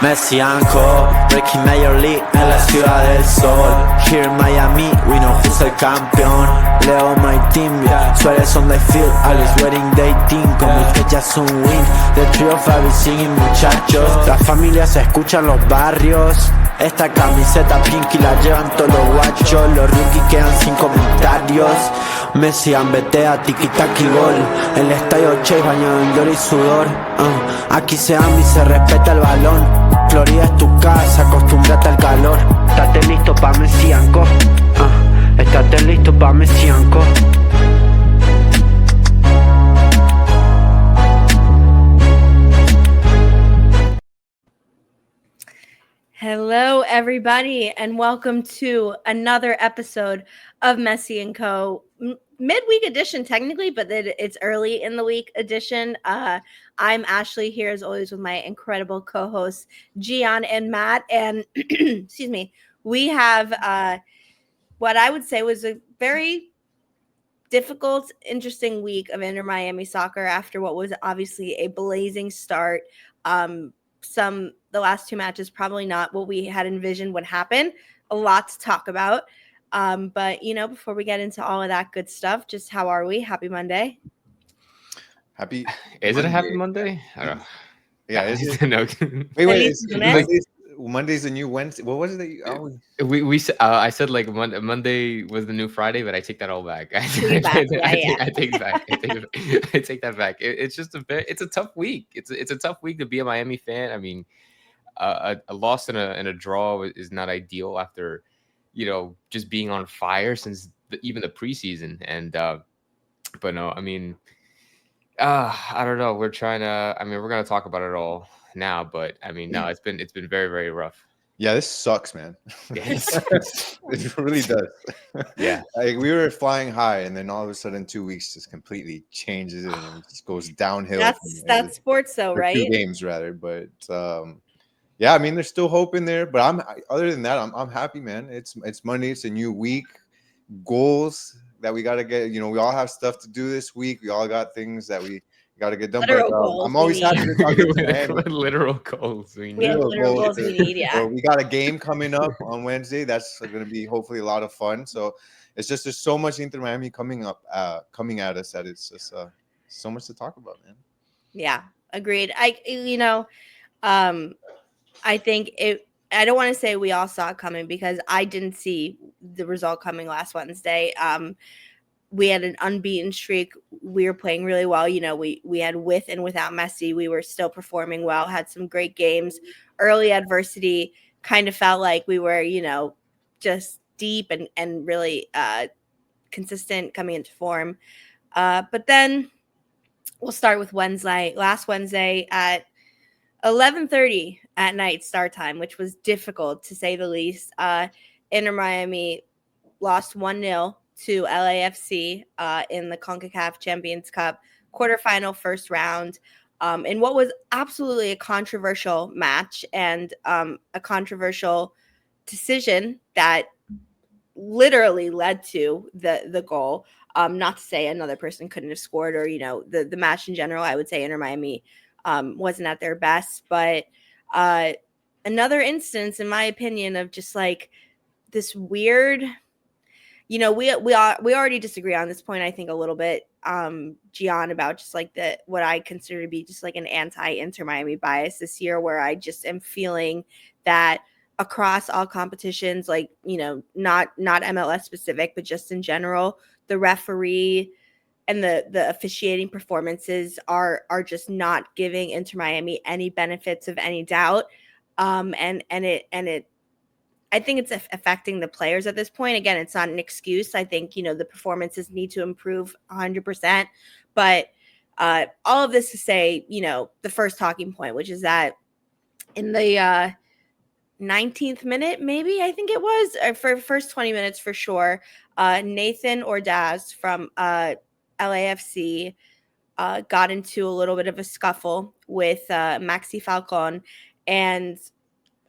Messianco, breaking Major League en la ciudad del sol. Here in Miami, we know who's el campeón. Leo my team, yeah. Suárez on the field, Alex wedding day team. Como que ya es un win. The trio Fabi singing muchachos. Las familias se escuchan los barrios. Esta camiseta pinky la llevan todos los guachos. Los rookies quedan sin comentarios. Messi ambetea, tiki-taki gol. El estadio Chase bañado en llor y sudor. Aquí se ama y se respeta el balón. Florida es tu casa, acostúmbrate al calor. Estate listo pa' Messianco. Estate listo pa' Messianco. Hello, everybody, and welcome to another episode of Messi & Co. Midweek edition, technically, but it's early in the week edition. I'm Ashley here, as always, with my incredible co-hosts, Gian and Matt. And, excuse me, we have what I would say was a very difficult, interesting week of Inter Miami soccer after what was obviously a blazing start. The last two matches probably not what we had envisioned would happen. A lot to talk about. But, before we get into all of that good stuff, just how are we? Happy Monday. Is it a happy Monday? I don't know. Yeah, is it? No. Wait. Monday's the new Wednesday. What was it that you always... I said like Monday was the new Friday, but I take that all back. I take that back. It's just it's a tough week. It's a tough week to be a Miami fan. I mean, a loss and a draw is not ideal after, just being on fire since even the preseason. And but no, I mean, I don't know. We're trying to. I mean, we're gonna talk about it all now, but I mean, no, it's been very, very rough. Yeah, this sucks, man. It really does. Yeah, like we were flying high, and then all of a sudden, 2 weeks just completely changes it, and it just goes downhill. That's sports, though, right? 2 games rather, but yeah, I mean, there's still hope in there. But other than that, I'm happy, man. It's Monday. It's a new week. Goals that we gotta get. We all have stuff to do this week. We all got things that we got to get done. But I'm always happy to talk about literal goals. We need goals we need, yeah. So we got a game coming up on Wednesday. That's going to be hopefully a lot of fun. So it's just there's so much Inter Miami coming at us that it's just so much to talk about, man. Yeah, agreed. I think I don't want to say we all saw it coming because I didn't see the result coming last Wednesday. We had an unbeaten streak. We were playing really well. We had with and without Messi, we were still performing well, had some great games. Early adversity kind of felt like we were, just deep and really consistent coming into form. But then we'll start with Wednesday. Last Wednesday at 11:30 at night start time, which was difficult to say the least. Inter Miami lost 1-0 to LAFC in the CONCACAF Champions Cup quarterfinal first round in what was absolutely a controversial match and a controversial decision that literally led to the goal. Not to say another person couldn't have scored or, the match in general. I would say Inter Miami wasn't at their best, but another instance, in my opinion, of just like this weird, we already disagree on this point, I think, a little bit, Gian, about just like what I consider to be just like an anti-Inter Miami bias this year, where I just am feeling that across all competitions, like, not MLS specific, but just in general, the referee and the officiating performances are just not giving Inter Miami any benefits of any doubt. And it I think it's affecting the players at this point. Again, it's not an excuse. I think, the performances need to improve 100%. But all of this to say, the first talking point, which is that in the 19th minute, maybe, I think it was, or for first 20 minutes for sure, Nathan Ordaz from LAFC got into a little bit of a scuffle with Maxi Falcon, and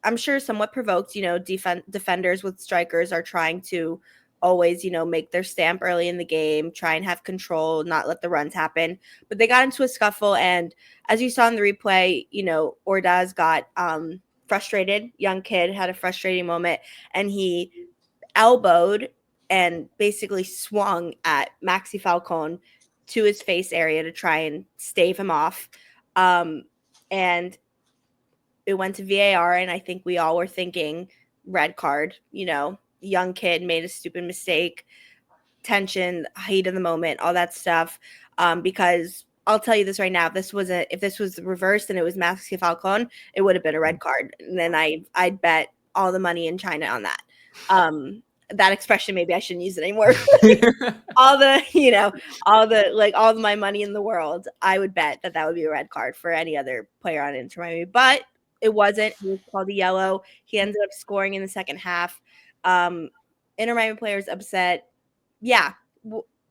I'm sure somewhat provoked. Defenders with strikers are trying to always, make their stamp early in the game, try and have control, not let the runs happen. But they got into a scuffle, and as you saw in the replay, Ordaz got frustrated young kid, had a frustrating moment, and he elbowed and basically swung at Maxi Falcone to his face area to try and stave him off. And it went to VAR, and I think we all were thinking red card. Young kid made a stupid mistake, tension, heat of the moment, all that stuff. Because I'll tell you this right now: if this was reversed and it was Maxi Falcone, it would have been a red card, and then I'd bet all the money in China on that. That expression, maybe I shouldn't use it anymore. all the my money in the world, I would bet that would be a red card for any other player on Inter Miami, but it wasn't. He was called a yellow. He ended up scoring in the second half. Inter Miami players upset. Yeah,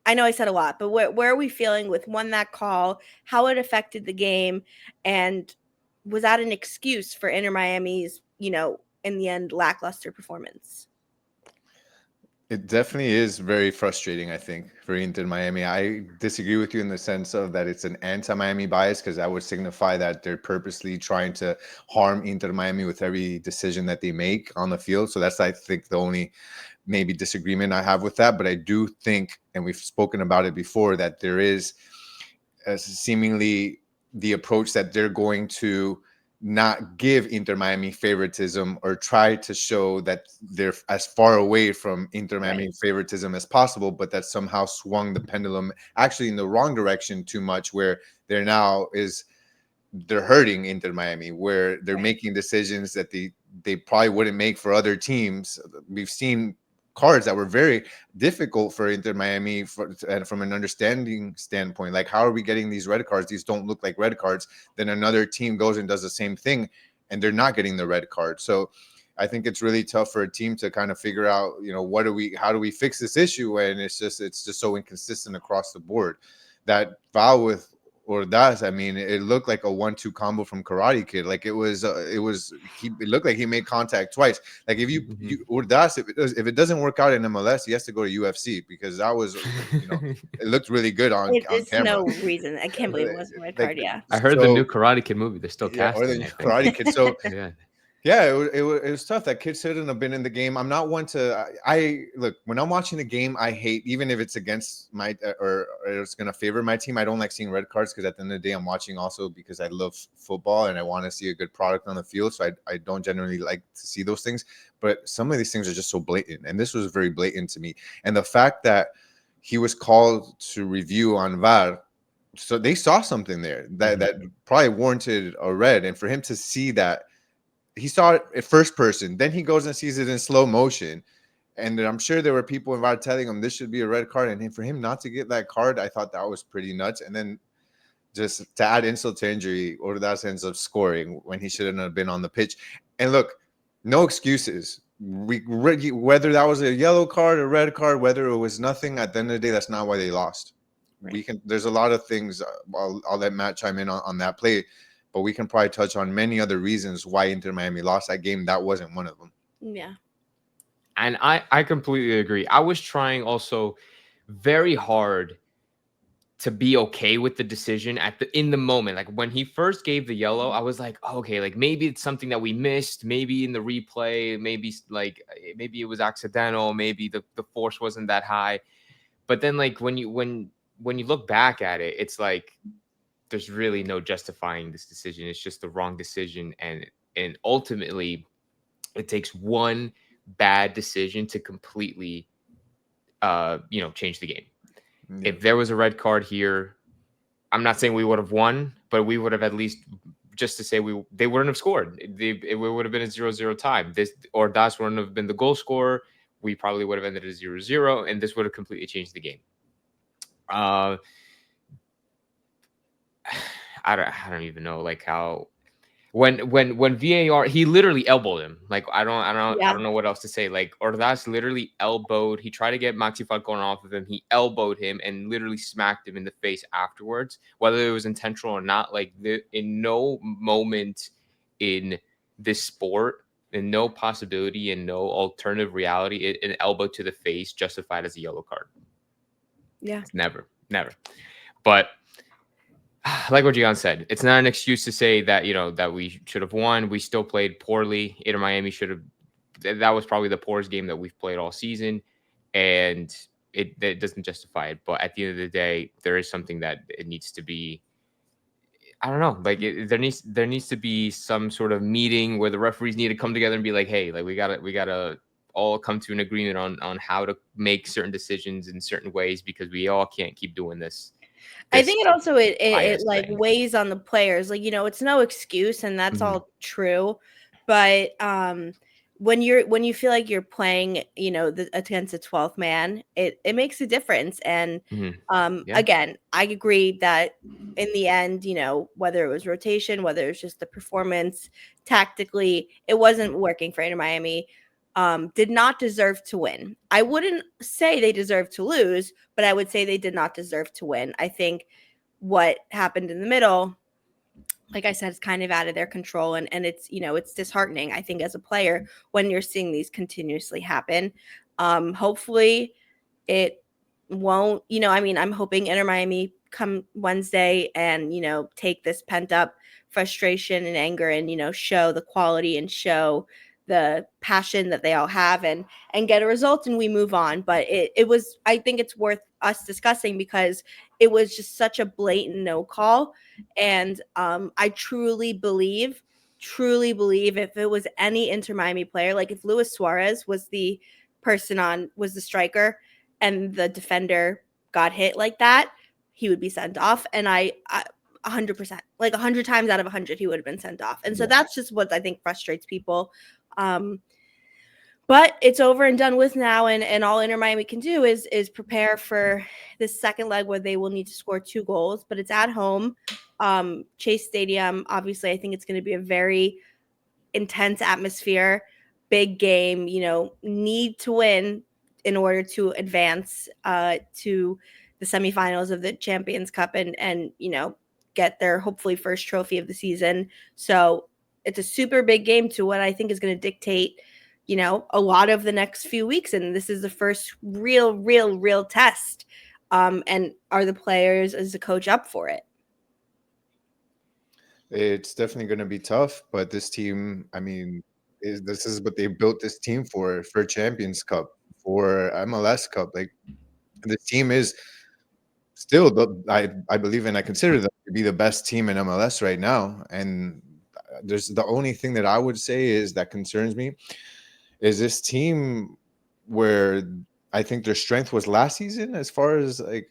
I know I said a lot, but where are we feeling with that call, how it affected the game, and was that an excuse for Inter Miami's, in the end, lackluster performance? It definitely is very frustrating, I think, for Inter Miami. I disagree with you in the sense of that it's an anti-Miami bias, because that would signify that they're purposely trying to harm Inter Miami with every decision that they make on the field. So that's, I think, the only maybe disagreement I have with that. But I do think, and we've spoken about it before, that there is seemingly the approach that they're going to not give Inter Miami favoritism, or try to show that they're as far away from Inter Miami favoritism as possible, but that somehow swung the pendulum actually in the wrong direction too much, where they're hurting Inter Miami, where they're making decisions that they probably wouldn't make for other teams. We've seen cards that were very difficult for Inter Miami and from an understanding standpoint. Like, how are we getting these red cards? These don't look like red cards. Then another team goes and does the same thing, and they're not getting the red card. So I think it's really tough for a team to kind of figure out, how do we fix this issue when it's just so inconsistent across the board. That foul with Ordaz, I mean, it looked like a 1-2 combo from Karate Kid. Like it looked like he made contact twice. Like if you Ordaz, if it doesn't work out in MLS, he has to go to UFC, because that was, it looked really good on camera. No reason. I can't believe it wasn't a red card. Yeah, I heard the new Karate Kid movie. They're still casting. Or the new Karate Kid. So it was tough. That kid shouldn't have been in the game. I'm not one to. I look, when I'm watching the game, I hate, even if it's against my or it's going to favor my team, I don't like seeing red cards, because at the end of the day, I'm watching also because I love football and I want to see a good product on the field. So I don't generally like to see those things. But some of these things are just so blatant, and this was very blatant to me. And the fact that he was called to review on VAR, so they saw something there that probably warranted a red, and for him to see that. He saw it at first person, then he goes and sees it in slow motion, and I'm sure there were people in VAR telling him this should be a red card, and for him not to get that card, I thought that was pretty nuts. And then just to add insult to injury, Ordaz ends up scoring when he shouldn't have been on the pitch. And look, no excuses. Whether that was a yellow card or red card, whether it was nothing, at the end of the day, that's not why they lost. There's a lot of things. I'll let Matt chime in on that play. But we can probably touch on many other reasons why Inter Miami lost that game. That wasn't one of them. Yeah. And I completely agree. I was trying also very hard to be okay with the decision in the moment. Like when he first gave the yellow, I was like, oh, okay, like maybe it's something that we missed, maybe in the replay, maybe it was accidental, maybe the force wasn't that high. But then like when you look back at it, it's like there's really no justifying this decision. It's just the wrong decision. And ultimately it takes one bad decision to completely, change the game. Yeah. If there was a red card here, I'm not saying we would have won, but we would have at least, just to say they wouldn't have scored. It would have been a 0-0 tie. Das wouldn't have been the goal scorer. We probably would have ended at 0-0, and this would have completely changed the game. I don't even know like how when VAR, he literally elbowed him. Like I don't know what else to say. Like Ordaz literally elbowed. He tried to get Maxi Falcone off of him. He elbowed him and literally smacked him in the face afterwards. Whether it was intentional or not, like in no moment in this sport, in no possibility, in no alternative reality, an elbow to the face justified as a yellow card. Yeah, never. But like what Gian said, it's not an excuse to say that, that we should have won. We still played poorly. Inter Miami should have. That was probably the poorest game that we've played all season, and it doesn't justify it. But at the end of the day, there is something that it needs to be. I don't know. Like there needs to be some sort of meeting where the referees need to come together and be like, hey, like we gotta all come to an agreement on how to make certain decisions in certain ways, because we all can't keep doing this. I think it also it biased like thing. weighs on the players. Like, it's no excuse, and that's Mhm. all true. But when you feel like you're playing, against a 12th man, it makes a difference. And Mhm. Yeah. again, I agree that in the end, whether it was rotation, whether it was just the performance tactically, it wasn't working for Inter Miami. Did not deserve to win. I wouldn't say they deserve to lose, but I would say they did not deserve to win. I think what happened in the middle, like I said, is kind of out of their control, and it's it's disheartening, I think, as a player when you're seeing these continuously happen. Hopefully it won't, I'm hoping Inter Miami come Wednesday and, take this pent up frustration and anger and, show the quality and show the passion that they all have and get a result and we move on. But it was, I think it's worth us discussing because it was just such a blatant no call. And I truly believe if it was any Inter Miami player, like if Luis Suarez was the was the striker and the defender got hit like that, he would be sent off. And I 100%, like 100 times out of 100, he would have been sent off. And so that's just what I think frustrates people. But it's over and done with now, and all Inter Miami can do is prepare for this second leg where they will need to score 2 goals, but it's at home. Chase Stadium, obviously, I think it's going to be a very intense atmosphere, big game, need to win in order to advance to the semifinals of the Champions Cup and get their hopefully first trophy of the season. So it's a super big game to what I think is going to dictate, a lot of the next few weeks. And this is the first real test. And are the players as a coach up for it? It's definitely going to be tough, but this team, I mean, this is what they built this team for Champions Cup, for MLS Cup. Like this team is still I believe and I consider them to be the best team in MLS right now. And there's the only thing that I would say is that concerns me is this team where I think their strength was last season as far as like,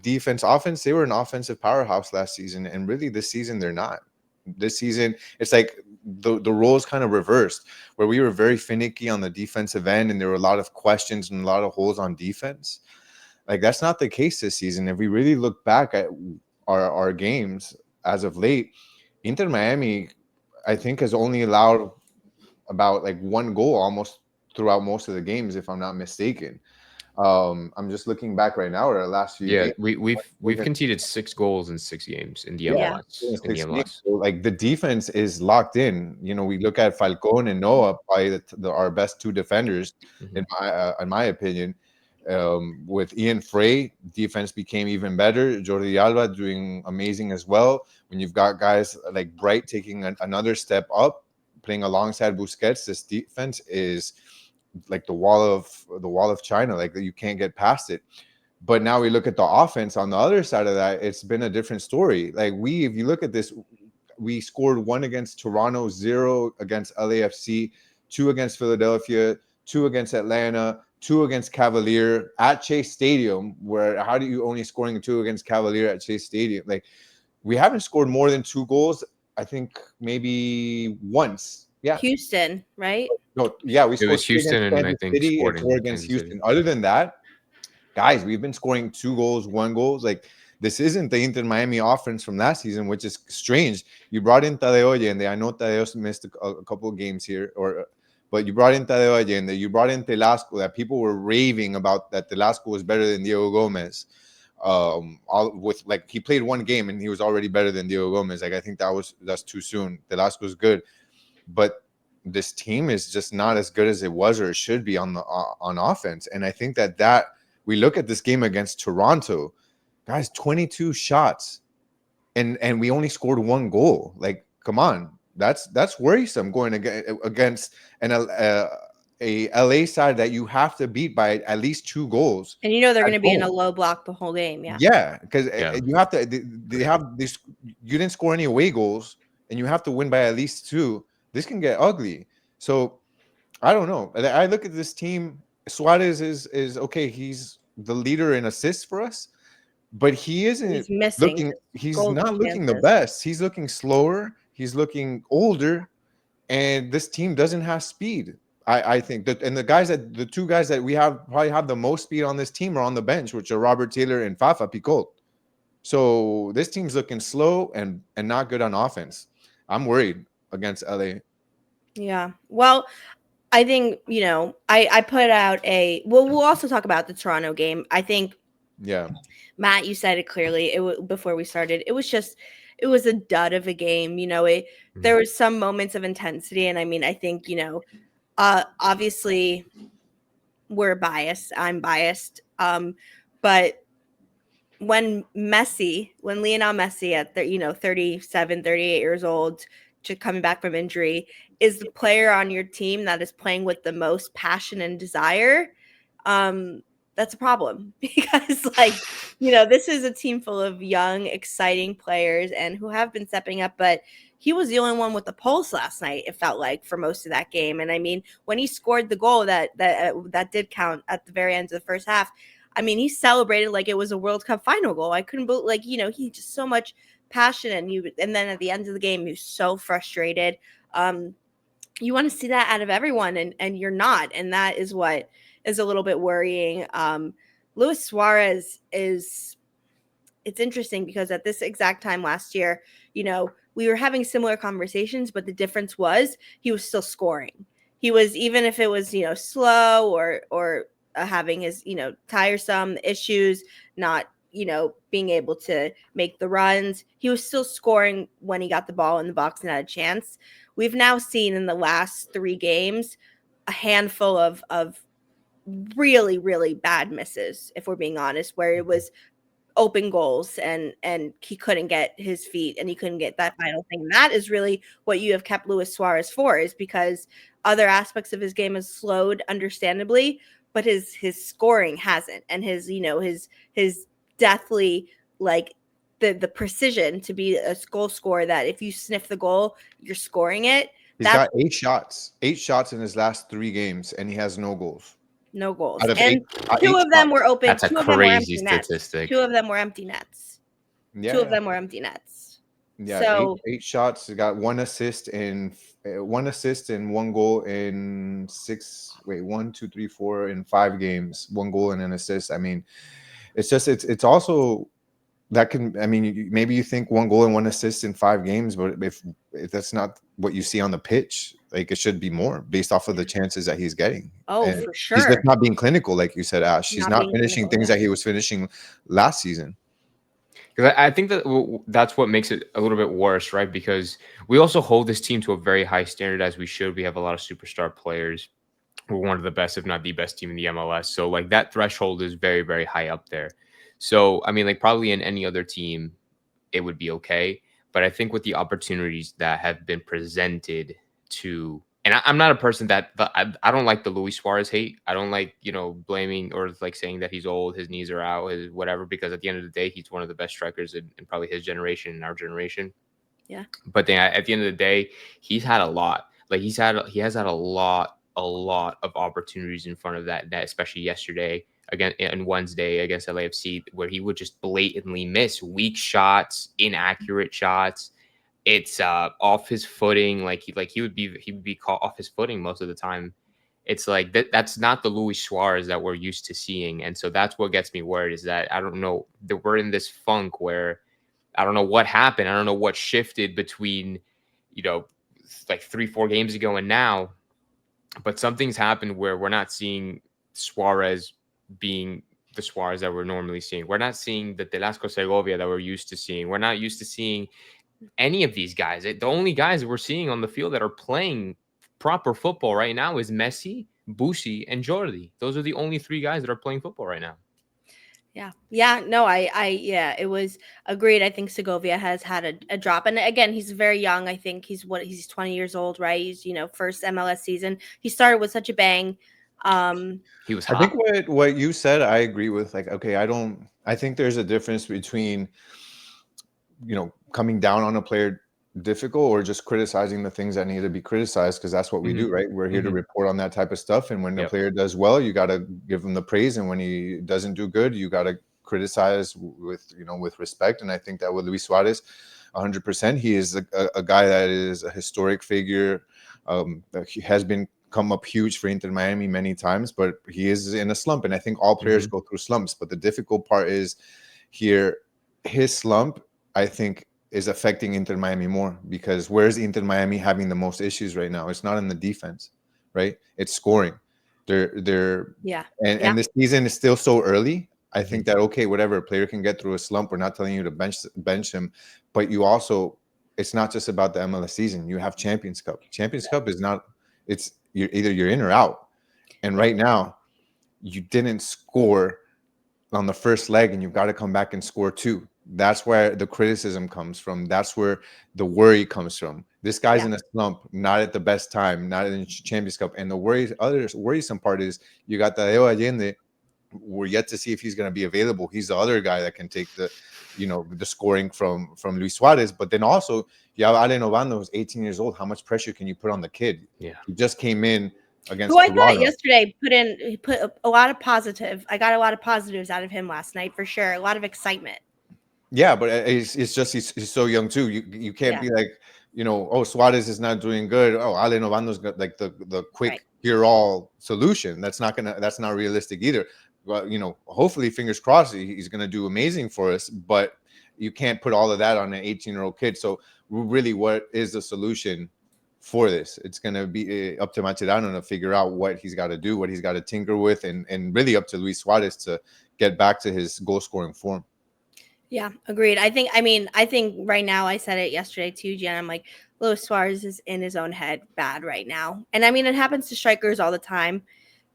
defense, offense. They were an offensive powerhouse last season, and really this season they're not. This season it's like the roles kind of reversed, where we were very finicky on the defensive end and there were a lot of questions and a lot of holes on defense. Like that's not the case this season. If we really look back at our games as of late, Inter Miami, I think, has only allowed about like 1 goal almost throughout most of the games, if I'm not mistaken. I'm just looking back right now at our last few Yeah, games. we've conceded 6 goals in 6 games in the Yeah. MLS. In the MLS. So, like the defense is locked in. We look at Falcon and Noah, by our best 2 defenders, Mhm. in my opinion. With Ian Frey, defense became even better. Jordi Alba doing amazing as well. When you've got guys like Bright taking another step up, playing alongside Busquets, this defense is like the wall of China. Like you can't get past it. But now we look at the offense on the other side of that. It's been a different story. Like if you look at this, we scored 1 against Toronto, 0 against LAFC, 2 against Philadelphia, 2 against Atlanta, 2 against Cavalier at Chase Stadium. Where how do you only scoring 2 against Cavalier at Chase Stadium? Like we haven't scored more than 2 goals. I think maybe once. Yeah. Houston, right? No. Yeah, we It scored was 3 Houston against and I Kansas think City and 4 Sporting against Kansas City. Houston. Other than that, guys, we've been scoring 2 goals, 1 goals. Like this isn't the Inter Miami offense from last season, which is strange. You brought in Tadeo Allende. I know Tadeo missed a couple of games here, but you brought in Tadeo Allende. You brought in Telasco. That people were raving about, that Telasco was better than Diego Gomez. He played 1 game and he was already better than Diego Gomez. Like I think that's too soon. Telasco's good, but this team is just not as good as it was or it should be on offense. And I think that we look at this game against Toronto, guys, 22 shots. and we only scored one goal. Like, come on, that's worrisome going against a LA side that you have to beat by at least 2 goals And you know they're at going to be in a home. low block the whole game. Yeah. Yeah, because Yeah. you have to. They have this. You didn't score any away goals, and you have to win by at least 2. This can get ugly. So I don't know. I look at this team. Suarez is okay. He's the leader in assists for us, but he isn't He's missing looking. just He's golden not looking the chances. best. He's looking slower. He's looking older, and this team doesn't have speed. I think that, and the 2 guys that we have probably have the most speed on this team are on the bench, which are Robert Taylor and Fafa Picot. So this team's looking slow and not good on offense. I'm worried against LA. Yeah. Well, I think, I put out we'll also talk about the Toronto game. I think, Yeah, Matt, you said it clearly. Before we started. It was a dud of a game. There was some moments of intensity, and I mean, I think, obviously we're biased. I'm biased. But when Lionel Messi at 37, 38 years old, coming back from injury, is the player on your team that is playing with the most passion and desire, that's a problem because this is a team full of young, exciting players and who have been stepping up, but he was the only one with the pulse last night, it felt like, for most of that game. And I mean, when he scored the goal that did count at the very end of the first half, I mean, he celebrated like it was a World Cup final goal. I couldn't believe, he just so much passion, and then at the end of the game, he was so frustrated. You want to see that out of everyone, and you're not, and that is what is a little bit worrying. Luis Suarez it's interesting because at this exact time last year, we were having similar conversations, but the difference was he was still scoring. He was, even if it was, slow or having his, tiresome issues, not, being able to make the runs, he was still scoring when he got the ball in the box and had a chance. We've now seen in the last 3 games a handful of really, really bad misses, if we're being honest, where it was open goals and he couldn't get his feet and he couldn't get that final thing. And that is really what you have kept Luis Suarez for, is because other aspects of his game has slowed, understandably, but his scoring hasn't, and his deathly, the precision to be a goal scorer, that if you sniff the goal, you're scoring it. he's got 8 shots in his last 3 games, and he has no goals. No goals. Out of And 8 2 of them were open. That's a 2 of them were crazy empty nets. statistic. 2 of them were empty nets. Yeah, 2 of them were empty nets. yeah. So 8 shots. He got 1 assist and 1 goal in 6. Wait, 1, 2, 3, 4 in 5 games. 1 goal and an assist. I mean, it's also that can. I mean, maybe you think 1 goal and 1 assist in 5 games, but if that's not what you see on the pitch, like, it should be more based off of the chances that he's getting. Oh, And for he's sure. just not being clinical, like you said, Ash. He's Not not being finishing clinical, things yeah. that he was finishing last season. Because I think that's what makes it a little bit worse, right? Because we also hold this team to a very high standard, as we should. We have a lot of superstar players. We're one of the best, if not the best team in the MLS. So, like, that threshold is very, very high up there. So, I mean, like, probably in any other team, it would be okay. But I think with the opportunities that have been presented to, and I'm not a person that, I don't like the Luis Suarez hate. I don't like, blaming or like saying that he's old, his knees are out, his whatever, because at the end of the day, he's one of the best strikers in probably his generation and our generation. Yeah. But then at the end of the day, he's had a lot. Like, he has had a lot of opportunities in front of that net, especially yesterday and Wednesday against LAFC, where he would just blatantly miss weak shots, inaccurate shots. It's off his footing. Like he would be caught off his footing most of the time. It's like that's not the Luis Suarez that we're used to seeing. And so that's what gets me worried, is that I don't know, that we're in this funk where I don't know what happened. I don't know what shifted between, like 3-4 games ago and now, but something's happened where we're not seeing Suarez being the Suarez that we're normally seeing. We're not seeing the Velasco Segovia that we're used to seeing. We're not used to seeing any of these guys. The only guys that we're seeing on the field that are playing proper football right now is Messi, Busi, and Jordi. Those are the only 3 guys that are playing football right now. Yeah. No, yeah, it was agreed. I think Segovia has had a drop, and again, he's very young. I think he's 20 years old, right? He's first MLS season. He started with such a bang. He was I think hot. what you said, I agree with. Like, okay, I think there's a difference between, coming down on a player difficult or just criticizing the things that need to be criticized, because that's what we do, right? We're here to report on that type of stuff. And when the Yep. player does well, you got to give him the praise. And when he doesn't do good, you got to criticize with respect. And I think that with Luis Suarez, 100%, he is a guy that is a historic figure. He has been come up huge for Inter Miami many times, but he is in a slump. And I think all players go through slumps. But the difficult part is here, his slump, I think, is affecting Inter Miami more, because where's Inter Miami having the most issues right now? It's not in the defense, right? It's scoring. They're Yeah. and this season is still so early. I think that, okay, whatever, a player can get through a slump. We're not telling you to bench him, but you also, it's not just about the MLS season. You have Champions Cup. Champions Cup is not, you're in or out. And right now, you didn't score on the first leg, and you've got to come back and score two. That's where the criticism comes from. That's where the worry comes from. This guy's in a slump, not at the best time, not in Champions Cup. And the worrisome part is you got Tadeo Allende. We're yet to see if he's going to be available. He's the other guy that can take the scoring from Luis Suarez. But then also you have Ale Novando, who's 18 years old. How much pressure can you put on the kid? Yeah. He just came in against who I thought Toronto. yesterday put a lot of positive. I got a lot of positives out of him last night for sure. A lot of excitement. Yeah, but it's just he's so young too. You can't be like, oh, Suarez is not doing good. Oh, Ale Novando's got like the quick cure-all solution. That's not realistic either. Well, hopefully, fingers crossed, he's gonna do amazing for us. But you can't put all of that on an 18-year-old kid. So really, what is the solution for this? It's gonna be up to Macherano to figure out what he's got to do, what he's got to tinker with, and really up to Luis Suarez to get back to his goal-scoring form. Yeah, agreed. I think right now, I said it yesterday too, Gian. I'm like, Luis Suarez is in his own head bad right now. And I mean, it happens to strikers all the time.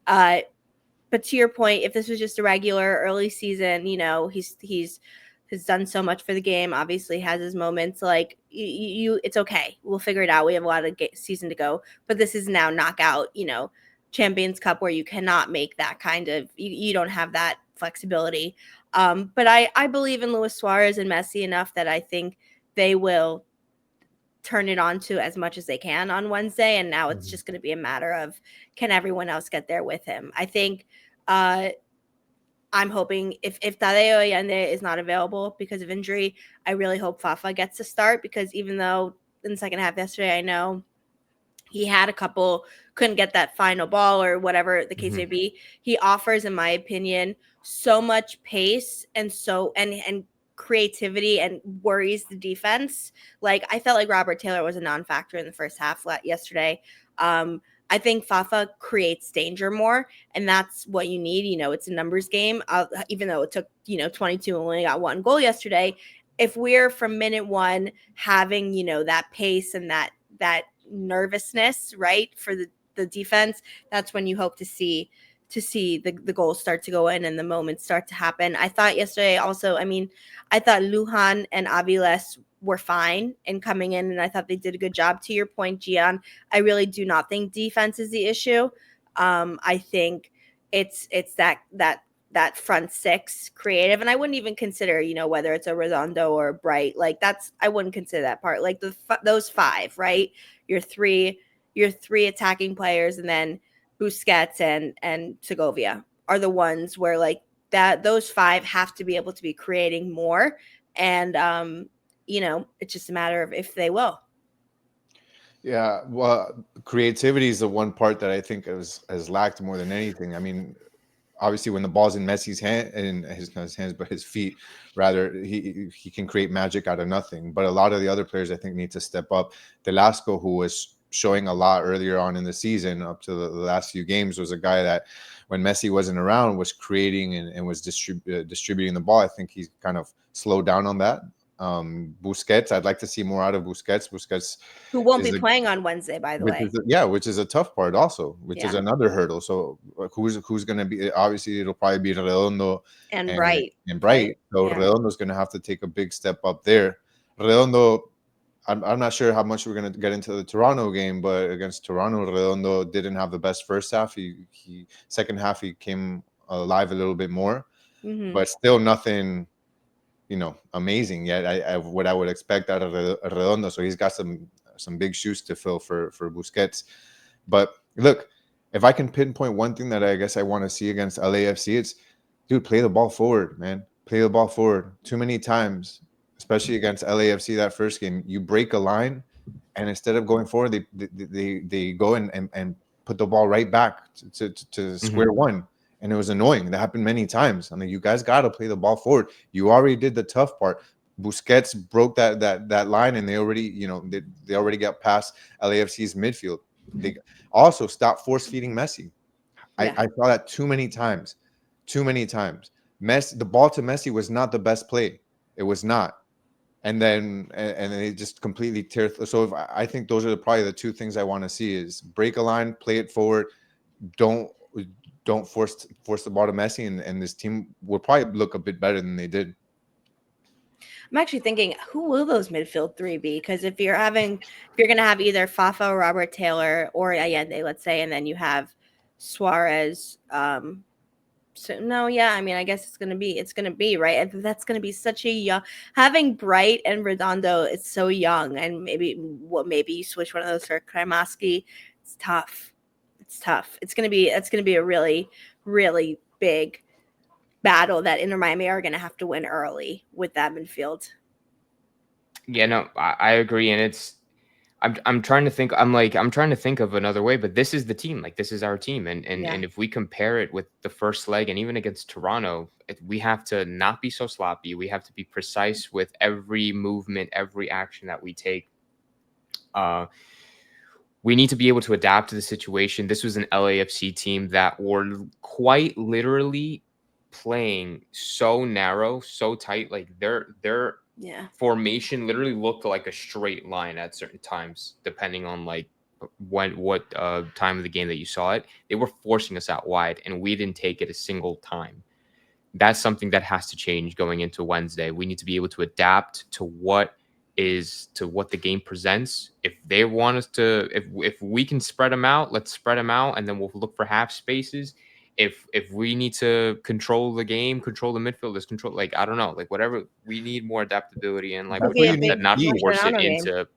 But to your point, if this was just a regular early season, he's done so much for the game, obviously has his moments. Like it's okay. We'll figure it out. We have a lot of season to go. But this is now knockout, Champions Cup, where you cannot make that kind of, you don't have that flexibility. But I believe in Luis Suarez and Messi enough that I think they will turn it on to as much as they can on Wednesday. And now it's just going to be a matter of, can everyone else get there with him? I think I'm hoping if Tadeo Allende is not available because of injury, I really hope Fafa gets to start, because even though in the second half yesterday, I know he had a couple, couldn't get that final ball or whatever the case may be, he offers, in my opinion, so much pace and creativity, and worries the defense. Like, I felt like Robert Taylor was a non-factor in the first half yesterday. I think Fafa creates danger more, and that's what you need. It's a numbers game. Even though it took 22 and only got one goal yesterday, if we're from minute one having that pace and that nervousness, right, for the defense, that's when you hope to see the goals start to go in and the moments start to happen. I thought yesterday also, I thought Lujan and Aviles were fine in coming in, and I thought they did a good job. To your point, Gian, I really do not think defense is the issue. I think it's that front six creative, and I wouldn't even consider, whether it's a Redondo or a Bright, like I wouldn't consider that part. Like those five, right? Your three attacking players, and then Busquets and Segovia are the ones where like that. Those five have to be able to be creating more, and it's just a matter of if they will. Yeah, well, creativity is the one part that I think has lacked more than anything. I mean, obviously, when the ball's in Messi's hand, and not his hands, but his feet, rather, he can create magic out of nothing. But a lot of the other players, I think, need to step up. Velasco, who was showing a lot earlier on in the season, up to the last few games, was a guy that, when Messi wasn't around, was creating and was distributing the ball. I think he's kind of slowed down on that. Busquets, I'd like to see more out of Busquets. Busquets, who won't is be playing on Wednesday, by the way. which is a tough part also, which is another hurdle. So who's going to be? Obviously, it'll probably be Redondo And Bright. Bright. So yeah. Redondo's going to have to take a big step up there. Redondo, I'm not sure how much we're going to get into the Toronto game, but against Toronto, Redondo didn't have the best first half. He second half he came alive a little bit more, but still nothing, amazing yet. What I would expect out of Redondo. So he's got some big shoes to fill for Busquets. But look, if I can pinpoint one thing that I guess I want to see against LAFC, it's, dude, play the ball forward, man. Play the ball forward. Too many times, especially against LAFC that first game, you break a line, and instead of going forward, they go and put the ball right back to square one. And it was annoying. That happened many times. I mean, you guys got to play the ball forward. You already did the tough part. Busquets broke that line, and they already, they already got past LAFC's midfield. They also stopped force feeding Messi. Yeah. I saw that too many times. Messi, the ball to Messi was not the best play. It was not. And then they just completely tear. So I think those are probably the two things I want to see: is break a line, play it forward, don't force the ball to Messi, and this team will probably look a bit better than they did. I'm actually thinking, who will those midfield three be? Because if you're going to have either Fafa or Robert Taylor or Allende, let's say, and then you have Suarez. I mean, I guess it's gonna be right. And that's gonna be such a young, having Bright and Redondo. It's so young, and maybe you switch one of those for Kremaski. It's tough. It's gonna be a really, really big battle that Inter Miami are gonna have to win early with that midfield. Yeah, no, I agree, and I'm trying to think. I'm trying to think of another way, but this is the team. Like, this is our team, and if we compare it with the first leg, and even against Toronto, we have to not be so sloppy. We have to be precise with every movement, every action that we take. We need to be able to adapt to the situation. This was an LAFC team that were quite literally playing so narrow, so tight. Like their formation literally looked like a straight line at certain times, depending on like what time of the game that you saw it. They were forcing us out wide, and we didn't take it a single time. That's something that has to change going into Wednesday. We need to be able to adapt to what the game presents. If they want us to, if we can spread them out, let's spread them out, and then we'll look for half spaces. If we need to control the game, control the midfield, let's control, like, I don't know, like, whatever. We need more adaptability, and like not force it into.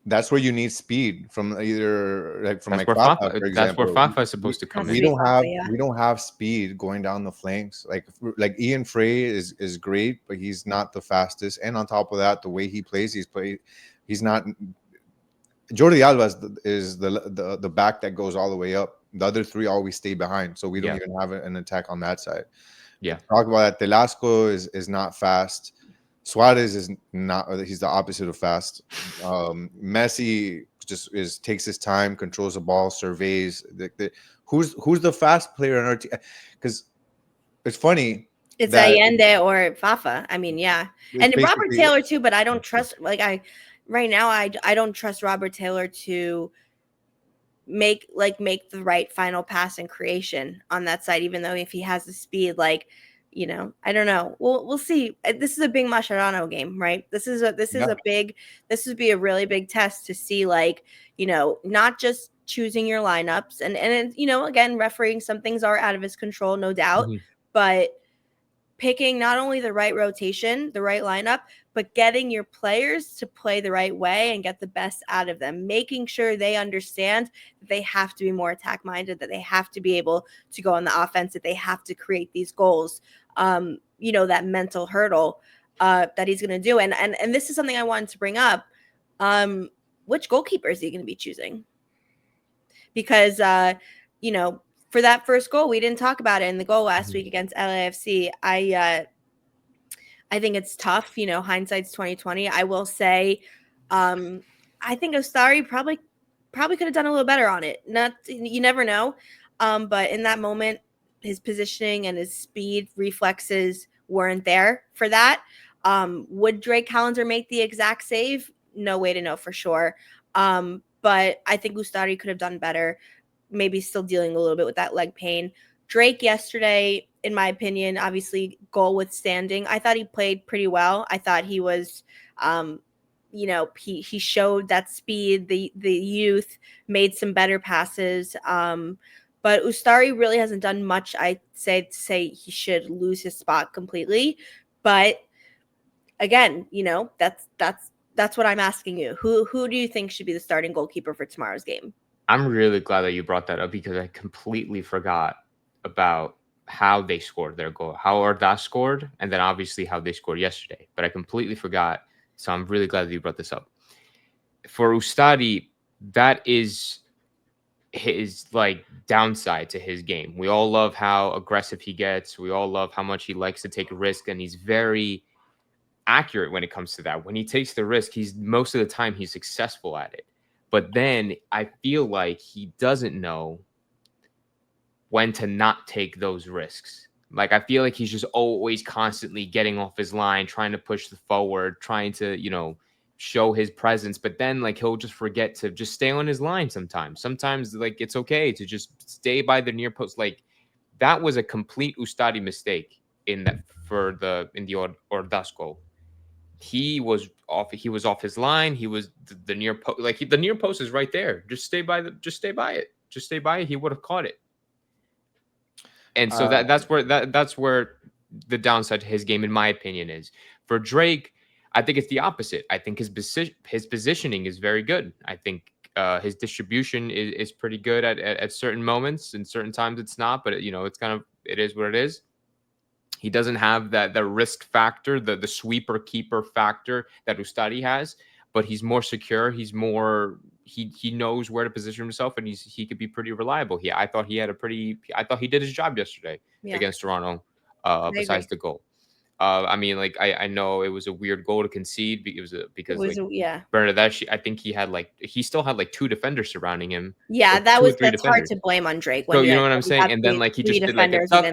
That's where you need speed from either like from Fafa, for example. That's where Fafa is supposed to come in. We don't have speed going down the flanks. Like Ian Frey is great, but he's not the fastest. And on top of that, the way he plays, he's not. Jordi Alba is the back that goes all the way up. The other three always stay behind, so we don't even have an attack on that side. Yeah, talk about that. Telasco is not fast. Suarez is not. He's the opposite of fast. Messi just takes his time, controls the ball, surveys. Who's the fast player on our team? Because it's funny. It's Allende or Fafa. I mean, yeah, and Robert Taylor too. But I don't trust. Right now, I don't trust Robert Taylor to make the right final pass and creation on that side. Even though if he has the speed, I don't know. We'll see. This is a big Mascherano game, right? This would be a really big test to see, not just choosing your lineups and again, refereeing, some things are out of his control, no doubt, but picking not only the right rotation, the right lineup, but getting your players to play the right way and get the best out of them, making sure they understand that they have to be more attack minded, that they have to be able to go on the offense, that they have to create these goals. That mental hurdle that he's going to do. And this is something I wanted to bring up. Which goalkeeper is he going to be choosing? Because, for that first goal, we didn't talk about it in the goal last week against LAFC. I think it's tough. Hindsight's 2020. I will say, I think Ostari probably could have done a little better on it. You never know. But in that moment, his positioning and his speed reflexes weren't there for that. Would Drake Callender make the exact save? No way to know for sure. But I think Ustari could have done better. Maybe still dealing a little bit with that leg pain. Drake yesterday, in my opinion, obviously goal withstanding. I thought he played pretty well. I thought he was, he showed that speed, the youth, made some better passes. But Ustari really hasn't done much. I'd say to say he should lose his spot completely. But again, that's what I'm asking you. Who do you think should be the starting goalkeeper for tomorrow's game? I'm really glad that you brought that up because I completely forgot about how they scored their goal, how Ordaz scored, and then obviously how they scored yesterday. But I completely forgot. So I'm really glad that you brought this up. For Ustadi, that is his like downside to his game. We all love how aggressive he gets. We all love how much he likes to take a risk, and he's very accurate when it comes to that. When he takes the risk, he's most of the time he's successful at it. But then I feel like he doesn't know when to not take those risks. Like I feel like he's just always constantly getting off his line, trying to push the forward, trying to, show his presence. But then like he'll just forget to just stay on his line sometimes. Sometimes like it's okay to just stay by the near post. Like that was a complete Ustadi mistake in the Ordaz goal. He was off his line. He was the near post. The near post is right there. Just stay by it. Just stay by it. He would have caught it. And so that's where the downside to his game, in my opinion, is. For Drake, I think it's the opposite. I think his positioning is very good. I think his distribution is pretty good at certain moments, and certain times it's not. But it is what it is. He doesn't have that risk factor, the sweeper keeper factor that Ustadi has, but he's more secure. He's more he knows where to position himself, and he could be pretty reliable. I thought he did his job yesterday against Toronto. Besides the goal, I know it was a weird goal to concede because Bernadette. I think he still had two defenders surrounding him. Yeah, that's hard to blame on Drake. So you know what I'm saying? And then he just did a duck,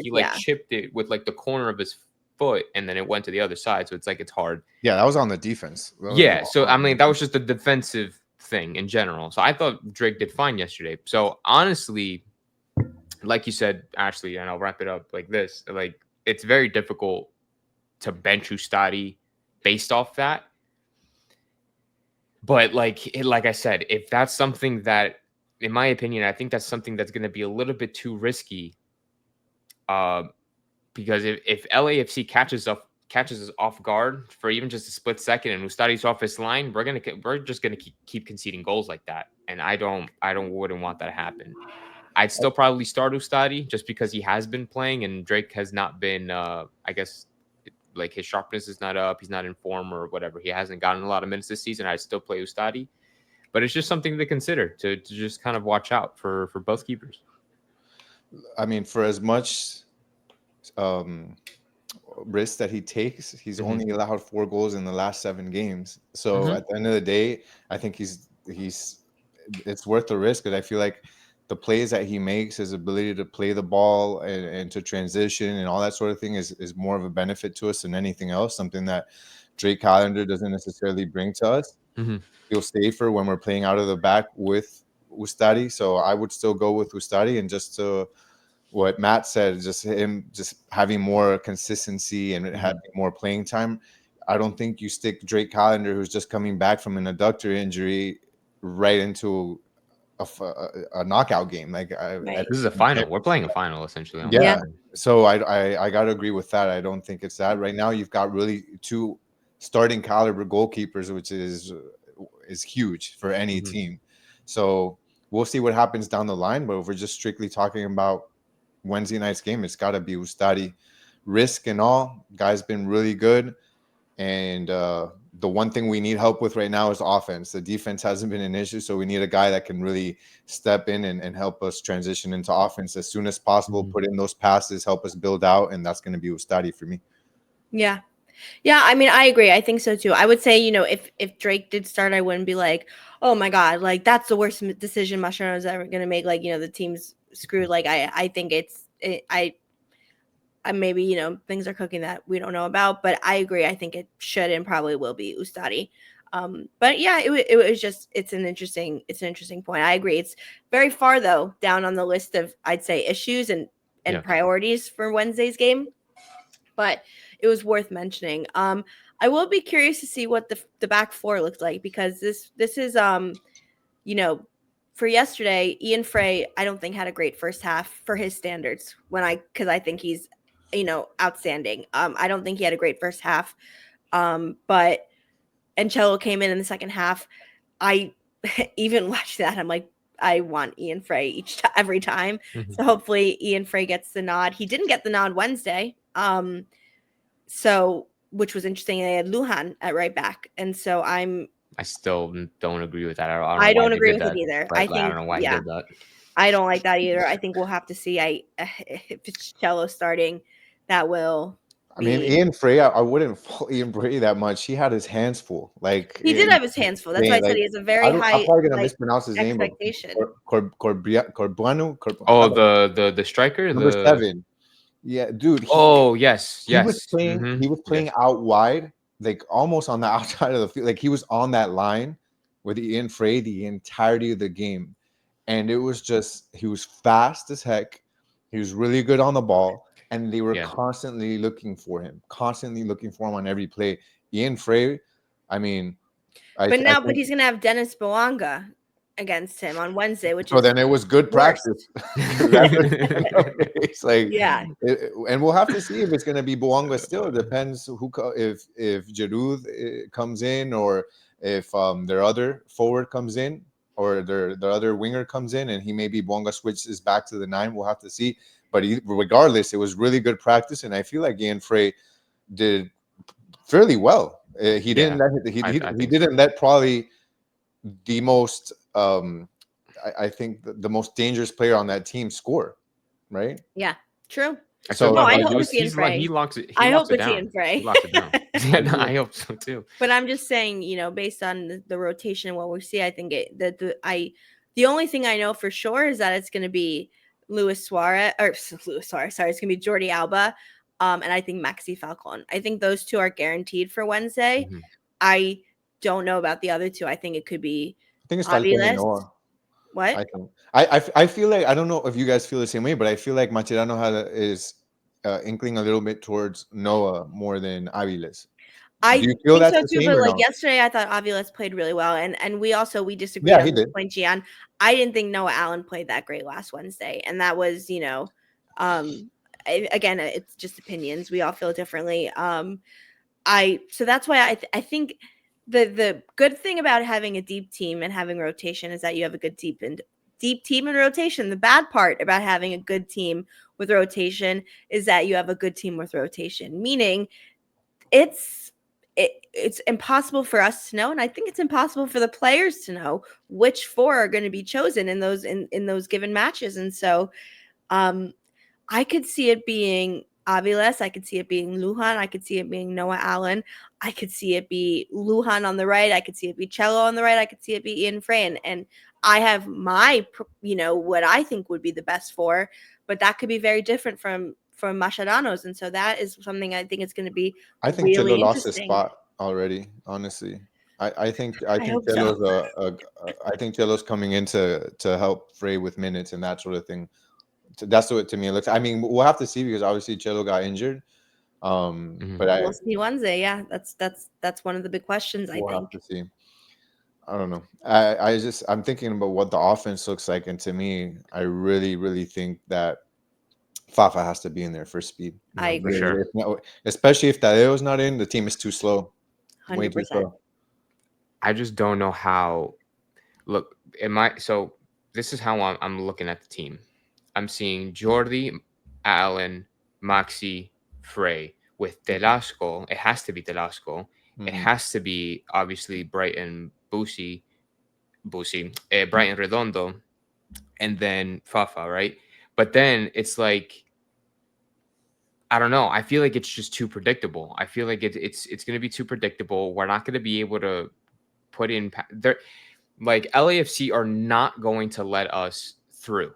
he chipped it with the corner of his foot, and then it went to the other side. So it's hard. Yeah, that was on the defense. So that was just a defensive thing in general. So I thought Drake did fine yesterday. So honestly, like you said, Ashley, and I'll wrap it up like this: it's very difficult to bench Ustadi based off that. But like I said, if that's something that, in my opinion, I think that's something that's going to be a little bit too risky. Because if LAFC catches us off guard for even just a split second and Ustadi's off his line, we're just gonna keep conceding goals like that, and I wouldn't want that to happen. I'd still probably start Ustadi just because he has been playing and Drake has not been. I guess his sharpness is not up. He's not in form or whatever. He hasn't gotten a lot of minutes this season. I'd still play Ustadi, but it's just something to consider to just kind of watch out for both keepers. I mean, for as much risk that he takes, he's only allowed 4 goals in the last 7 games. So at the end of the day, I think it's worth the risk, because I feel like the plays that he makes, his ability to play the ball and to transition and all that sort of thing is more of a benefit to us than anything else. Something that Drake Callender doesn't necessarily bring to us. Feel safer when we're playing out of the back with Ustadi. So I would still go with Ustadi, and just to what Matt said, just having more consistency and having more playing time. I don't think you stick Drake Callender, who's just coming back from an adductor injury, right into a knockout game. This is a final. We're playing a final essentially. Yeah. So I got to agree with that. I don't think it's that. Right now you've got really 2 starting caliber goalkeepers, which is huge for any team. So we'll see what happens down the line. But if we're just strictly talking about Wednesday night's game, it's got to be Ustadi. Risk and all, guy's been really good. And the one thing we need help with right now is offense. The defense hasn't been an issue, so we need a guy that can really step in and help us transition into offense as soon as possible, put in those passes, help us build out, and that's going to be Ustadi for me. Yeah. I mean, I agree. I think so too. I would say, if Drake did start, I wouldn't be like, oh my God, that's the worst decision Mascherano's ever going to make. The team's screwed. I think maybe, you know, things are cooking that we don't know about, but I agree. I think it should and probably will be Ustadi. But yeah, it was just it's an interesting point. I agree. It's very far though down on the list of, I'd say, issues and priorities for Wednesday's game, but it was worth mentioning. I will be curious to see what the back four looks like, because this is you know, for yesterday, Ian Frey, I don't think had a great first half for his standards, because I think he's, you know, outstanding. I don't think he had a great first half. But Cello came in the second half. I even watched that. I'm like, I want Ian Frey every time. Mhm. So hopefully Ian Frey gets the nod. He didn't get the nod Wednesday. So, which was interesting. They had Lujan at right back. And so I still don't agree with that. I don't know I why don't they agree did with it that. either. Right? I Like, I think, don't know why he did that. I don't like that either. I think we'll have to see. If it's Cello starting, that will. I mean, Ian Frey, I wouldn't fault Ian Frey that much. He had his hands full. Like He did have his hands full. That's why I said he has a very high. I'm probably gonna like, mispronounce his name, but expectation. Corbuano. Oh, the striker, number 7. Yeah, dude. Yes. He was playing. Mhm. He was playing out wide, like almost on the outside of the field. Like he was on that line with Ian Frey the entirety of the game, and it was just he was fast as heck. He was really good on the ball, and they were constantly looking for him on every play. Ian Frey, I mean, but he's gonna have Dennis Bouanga against him on Wednesday, which then it was good practice. It's like, yeah, and we'll have to see if it's going to be Bouanga still. It depends if Giroud comes in, or if their other forward comes in, or their other winger comes in, and he maybe Bouanga switches back to the 9. We'll have to see. But regardless, it was really good practice, and I feel like Ian Frey did fairly well. He didn't let probably the most I think the most dangerous player on that team score, right? Yeah, true. So I hope it's Ian Frey. He locks it I hope it's down. Ian Frey. He locks it down. Yeah, I hope so too. But I'm just saying, you know, based on the rotation and what we see, I think the only thing I know for sure is that it's going to be Luis Suarez. Sorry, it's going to be Jordi Alba, and I think Maxi Falcon. I think those two are guaranteed for Wednesday. Mhm. I don't know about the other two. I think it could be. I think it's Falcon and Noah. What? I feel like, I don't know if you guys feel the same way, but I feel like Mascherano is inkling a little bit towards Noah more than Aviles. I Do you feel think that's so too, the same, but or like no? yesterday, I thought Aviles played really well, and we disagreed Yeah, on he this did. point, Gian. I didn't think Noah Allen played that great last Wednesday, and that was, you know, again, it's just opinions. We all feel differently. So that's why I think the good thing about having a deep team and having rotation is that you have a good deep team and rotation. The bad part about having a good team with rotation is that you have a good team with rotation, meaning it's impossible for us to know, and I think it's impossible for the players to know which 4 are going to be chosen in those given matches. And so I could see it being Aviles, I could see it being Lujan, I could see it being Noah Allen, I could see it be Lujan on the right, I could see it be Cello on the right, I could see it be Ian Frey, and I have my, you know, what I think would be the best 4, but that could be very different from Mascherano's, and so that is something I think it's going to be. I think really Cello lost his interesting. spot already. Honestly, I think hope Cello's I think Cello's coming in to help Frey with minutes and that sort of thing. That's what to me it looks. I mean, we'll have to see, because obviously Cello got injured. But we'll see Wednesday. Yeah, that's one of the big questions. I we'll think. have to see. I don't know. I'm thinking about what the offense looks like, and to me, I really think that Fafa has to be in there for speed. I agree. For sure. Especially if Tadeo's not in, the team is too slow. 100%. Way too slow. I just don't know how. Look, so this is how I'm looking at the team. I'm seeing Jordi, Allen, Maxi, Frey with Telasco. It has to be Telasco. It has to be obviously Brighton, Brighton Redondo, and then Fafa, right? But then it's like, I don't know. I feel like it's just too predictable. I feel like it's going to be too predictable. We're not going to be able to put in there. Like LAFC are not going to let us through.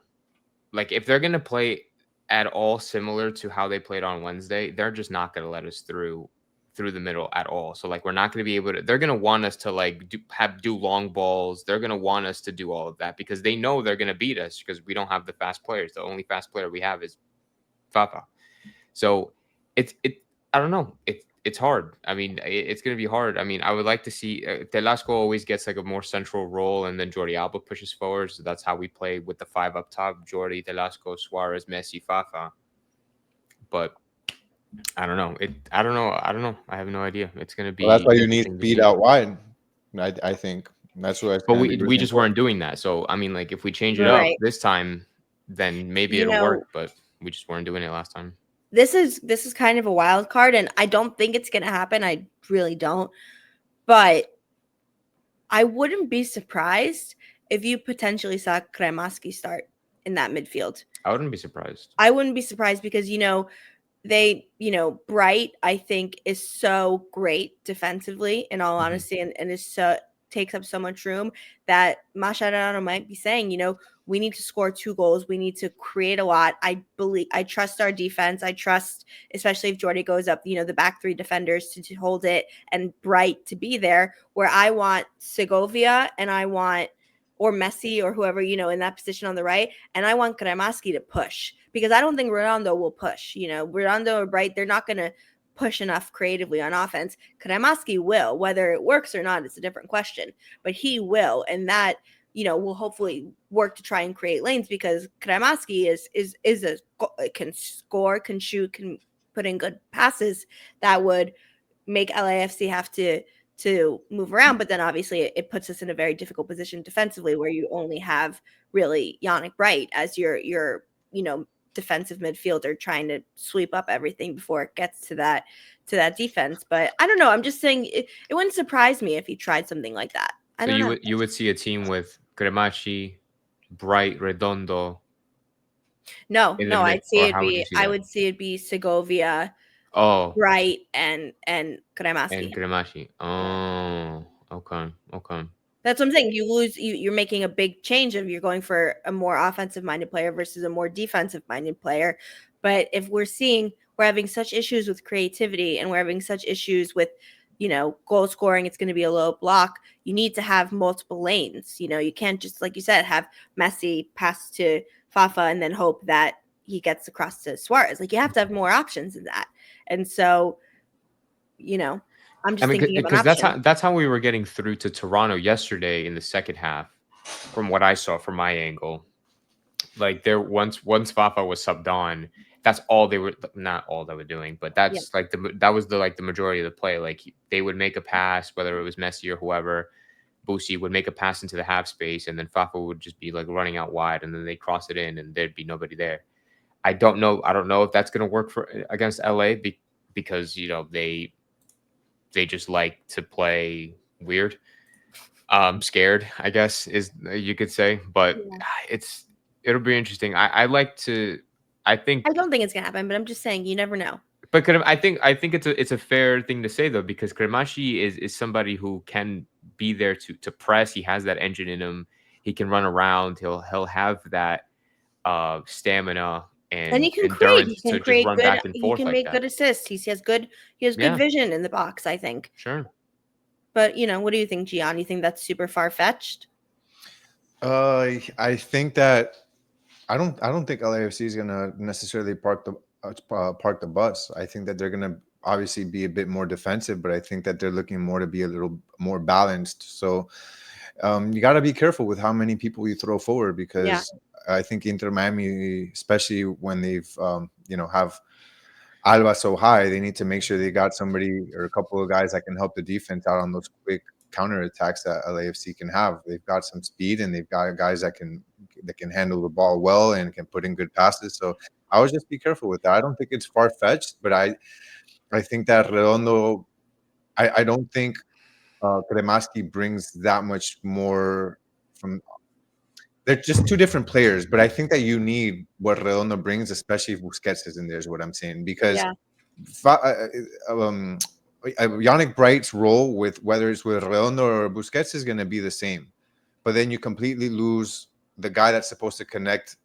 Like if they're going to play at all similar to how they played on Wednesday, they're just not going to let us through the middle at all. So like we're not going to be able to. They're going to want us to like do long balls. They're going to want us to do all of that because they know they're going to beat us because we don't have the fast players. The only fast player we have is Fafa. So it I don't know. It's hard. I mean, it's going to be hard. I mean, I would like to see Telasco always gets like a more central role, and then Jordi Alba pushes forward. So that's how we play with the five up top: Jordi, Telasco, Suarez, Messi, Fafa. But I don't know. I don't know. I don't know. I have no idea. It's going to Well, that's be why you need interesting to speed see. out wide. I think that's what. But we just weren't doing that. So I mean, like if we change it up Right. this time, then maybe it'll work. But we just weren't doing it last time. This is kind of a wild card, and I don't think it's going to happen. I really don't. But I wouldn't be surprised if you potentially saw Kremaski start in that midfield. I wouldn't be surprised. I wouldn't be surprised because, Bright, I think, is so great defensively, in all honesty, and is so takes up so much room that Mascherano might be saying, we need to score 2 goals. We need to create a lot. I trust our defense. I trust, especially if Jordi goes up, the back 3 defenders to hold it and Bright to be there, where I want Segovia and I want or Messi or whoever, in that position on the right. And I want Kremaski to push because I don't think Redondo will push. Redondo or Bright, they're not going to push enough creatively on offense. Kremaski will. Whether it works or not, it's a different question. But he will. And that, will hopefully work to try and create lanes because Kremaski can score, can shoot, can put in good passes that would make LAFC have to move around, but then obviously it puts us in a very difficult position defensively where you only have really Yannick Bright as your defensive midfielder trying to sweep up everything before it gets to that defense. But I don't know. I'm just saying it wouldn't surprise me if he tried something like that. I don't know. You would see a team with Cremachi, Bright, Redondo. No, I would see it be Segovia, Bright and Kremaski. Oh, okay. That's what I'm saying. You're making a big change if you're going for a more offensive minded player versus a more defensive minded player. But if we're having such issues with creativity and we're having such issues with, goal scoring, it's going to be a low block. You need to have multiple lanes. You can't just, like you said, have Messi pass to Fafa and then hope that he gets across to Suarez. Like you have to have more options than that. And so, I'm just thinking of an option. That's how we were getting through to Toronto yesterday in the second half, from what I saw from my angle. Like once Fafa was subbed on, that's all they were, not all they were doing, but that's that was the majority of the play. Like they would make a pass, whether it was Messi or whoever, Boosie would make a pass into the half space, and then Fafa would just be like running out wide, and then they cross it in, and there'd be nobody there. I don't know if that's going to work against LA because they just like to play weird, scared, I guess is you could say, but it'll be interesting. I don't think it's gonna happen, but I'm just saying you never know. But I think it's a fair thing to say though, because Kremachi is somebody who can be there to press. He has that engine in him. He can run around. He'll have that stamina and he can endurance create. He can to create just run good. back and He forth can like make that. good assists. He has good vision in the box, I think. Sure. But what do you think, Gian? You think that's super far fetched? I think that I don't think LAFC is gonna necessarily park the bus. I think that they're gonna obviously be a bit more defensive, but I think that they're looking more to be a little more balanced. So you got to be careful with how many people you throw forward because I think Inter Miami, especially when they've have Alba so high, they need to make sure they got somebody or a couple of guys that can help the defense out on those quick counter attacks that LAFC can have. They've got some speed and they've got guys that can handle the ball well and can put in good passes. So I would just be careful with that. I don't think it's far fetched, but I think that Redondo, I don't think Kremaski brings that much more from. They're just two different players, but I think that you need what Redondo brings, especially if Busquets is in there, is what I'm saying. Because Yannick Bright's role with whether it's with Redondo or Busquets is going to be the same, but then you completely lose the guy that's supposed to connect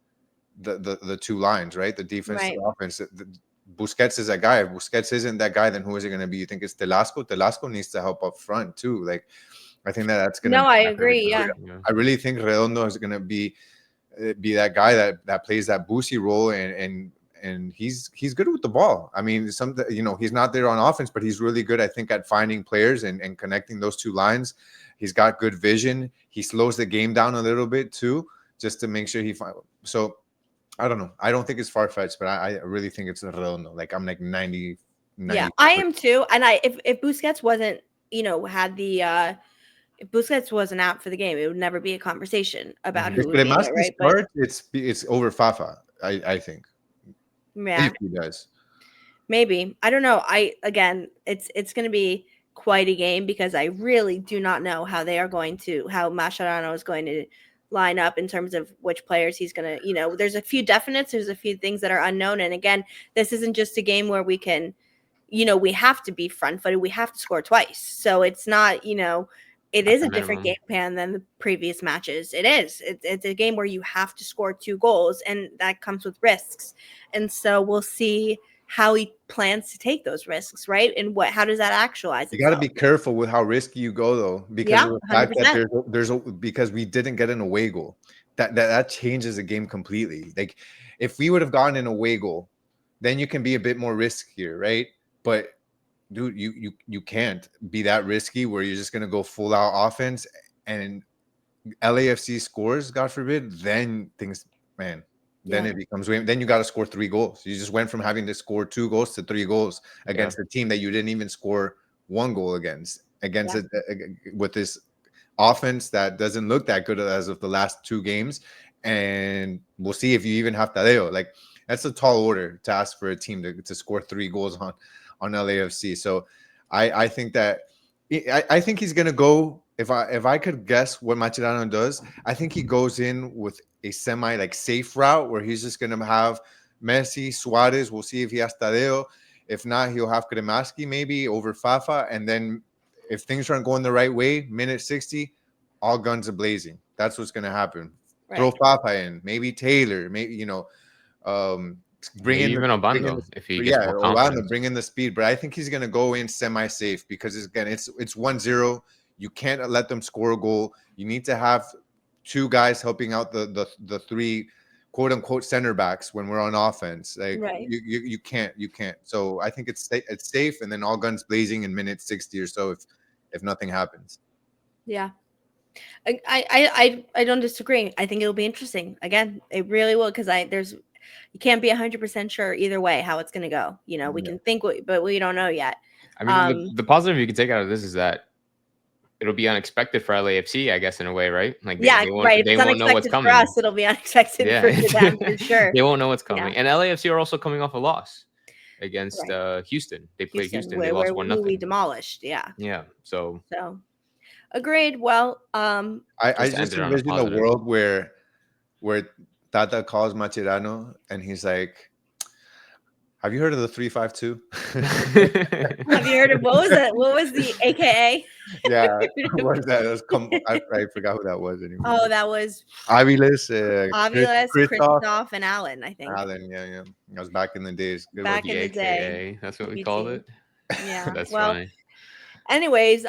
the two lines, right? The defense to Right. the offense. Busquets is that guy. If Busquets isn't that guy, then who is it going to be? You think it's Telasco? Telasco needs to help up front too. Like, I think that's going to No, I agree. Yeah. Yeah. I really think Redondo is going to be that guy that plays that Busi role, and he's good with the ball. I mean, he's not there on offense, but he's really good, I think, at finding players and connecting those two lines. He's got good vision. He slows the game down a little bit too, just to make sure so I don't know. I don't think it's far-fetched, but I really think it's Redondo. Like, I'm like 90. Yeah, I am too. And if Busquets wasn't, had the if Busquets wasn't out for the game, it would never be a conversation about who If would be in it, right? But starts, it's over Fafa. I think. yeah, If he does. maybe. I don't know. It's going to be quite a game because I really do not know how Mascherano is going to line up in terms of which players he's going to, there's a few definites, there's a few things that are unknown. And again, this isn't just a game where we can, we have to be front-footed. We have to score twice. So it's not, it is a different game plan than the previous matches. It is. It's a game where you have to score 2 goals, and that comes with risks. And so we'll see how he plans to take those risks, right? And how does that actualize itself? You got to be careful with how risky you go, though, because of the fact that because we didn't get an away goal. That changes the game completely. Like, if we would have gotten an away goal, then you can be a bit more riskier, right? But dude, you can't be that risky where you're just gonna go full out offense and LAFC scores, God forbid, then things, man. Then it becomes, then you got to score 3 goals. You just went from having to score 2 goals to 3 goals against a team that you didn't even score 1 goal against with this offense that doesn't look that good as of the last 2 games. And we'll see if you even have Tadeo. Like, that's a tall order to ask for a team to score 3 goals on LAFC. So I think that I think he's gonna go. If I could guess what Mascherano does, I think he goes in with a semi like safe route where he's just gonna have Messi, Suarez. We'll see if he has Tadeo. If not, he'll have Kremaski maybe over Fafa. And then if things aren't going the right way, minute 60, all guns are blazing. That's what's gonna happen. Right. Throw Fafa in, maybe Taylor, maybe bring in Obando if he gets more confidence. Bring in the speed, but I think he's gonna go in semi-safe because it's 1-0. You can't let them score a goal. You need to have 2 guys helping out the 3 quote unquote center backs when we're on offense. Like, right. you can't. So I think it's safe, and then all guns blazing in minute 60 or so if nothing happens. Yeah. I don't disagree. I think it'll be interesting. Again, it really will, because you can't be 100% sure either way how it's going to go. We can think, but we don't know yet. I mean, the positive you can take out of this is that it'll be unexpected for LAFC, I guess, in a way, right? Like, they won't know what's coming. For us, it'll be unexpected for them, for sure. They won't know what's coming. And LAFC are also coming off a loss against Houston. They played Houston. They lost 1-0. We demolished. Yeah. Yeah. So agreed. Well, I just envision a world where Tata calls Mascherano and he's like, "Have you heard of the 3-5-2? Have you heard of what was that? What was the AKA? Yeah, what was that? I forgot who that was anymore. Oh, that was Aviles, Christoph, and Alan. I think Alan. Yeah. That was back in the days. Back in the day, that's what we called it. Yeah, that's funny. Anyways,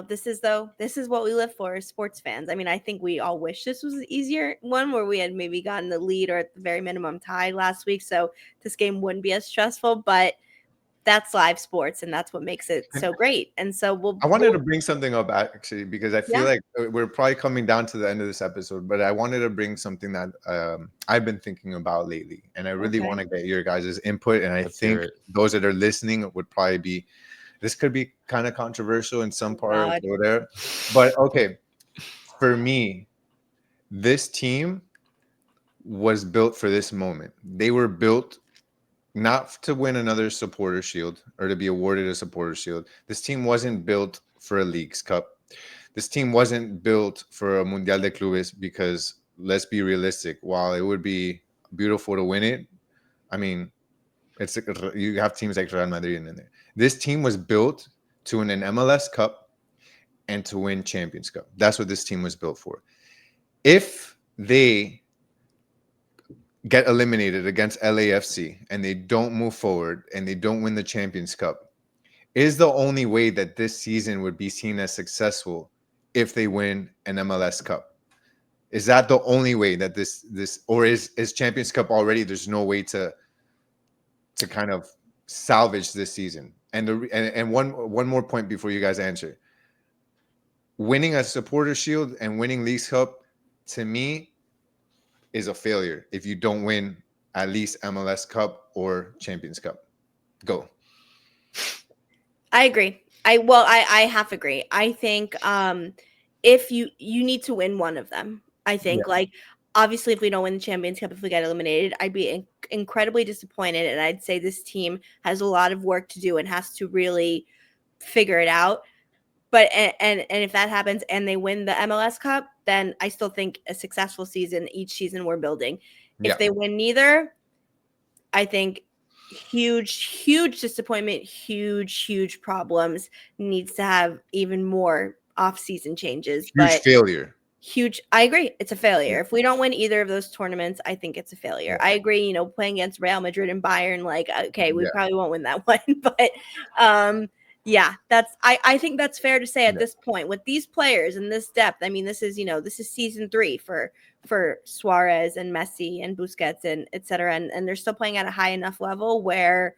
this is what we live for as sports fans. I mean, I think we all wish this was an easier one where we had maybe gotten the lead or at the very minimum tied last week, so this game wouldn't be as stressful, but that's live sports, and that's what makes it so great. And so I wanted to bring something up, actually, because I feel like we're probably coming down to the end of this episode, but I wanted to bring something that I've been thinking about lately, and I really want to get your guys' input, and I think those that are listening would probably be, this could be kind of controversial in some parts or whatever. But okay, for me, this team was built for this moment. They were built not to win another supporter shield or to be awarded a supporter shield. This team wasn't built for a Leagues Cup. This team wasn't built for a Mundial de Clubes, because let's be realistic, while it would be beautiful to win it, I mean, you have teams like Real Madrid in there. This team was built to win an MLS Cup and to win Champions Cup. That's what this team was built for. If they get eliminated against LAFC and they don't move forward and they don't win the Champions Cup, is the only way that this season would be seen as successful if they win an MLS Cup? Is that the only way that this or is Champions Cup already? There's no way to kind of salvage this season. And one more point before you guys answer. Winning a supporter shield and winning League Cup, to me, is a failure if you don't win at least MLS Cup or Champions Cup. Go. I agree. I half agree. I think if you need to win one of them. I think like obviously if we don't win the Champions Cup, if we get eliminated, I'd be incredibly disappointed, and I'd say this team has a lot of work to do and has to really figure it out. But and if that happens and they win the MLS Cup, then I still think a successful season each season we're building. If they win neither, I think huge disappointment, huge problems, needs to have even more off-season changes. Huge failure. I agree. It's a failure. If we don't win either of those tournaments, I think it's a failure. I agree, you know, playing against Real Madrid and Bayern, like, okay, we probably won't win that one. But yeah, I think that's fair to say at this point with these players and this depth. I mean, this is season 3 for Suarez and Messi and Busquets and et cetera. And they're still playing at a high enough level where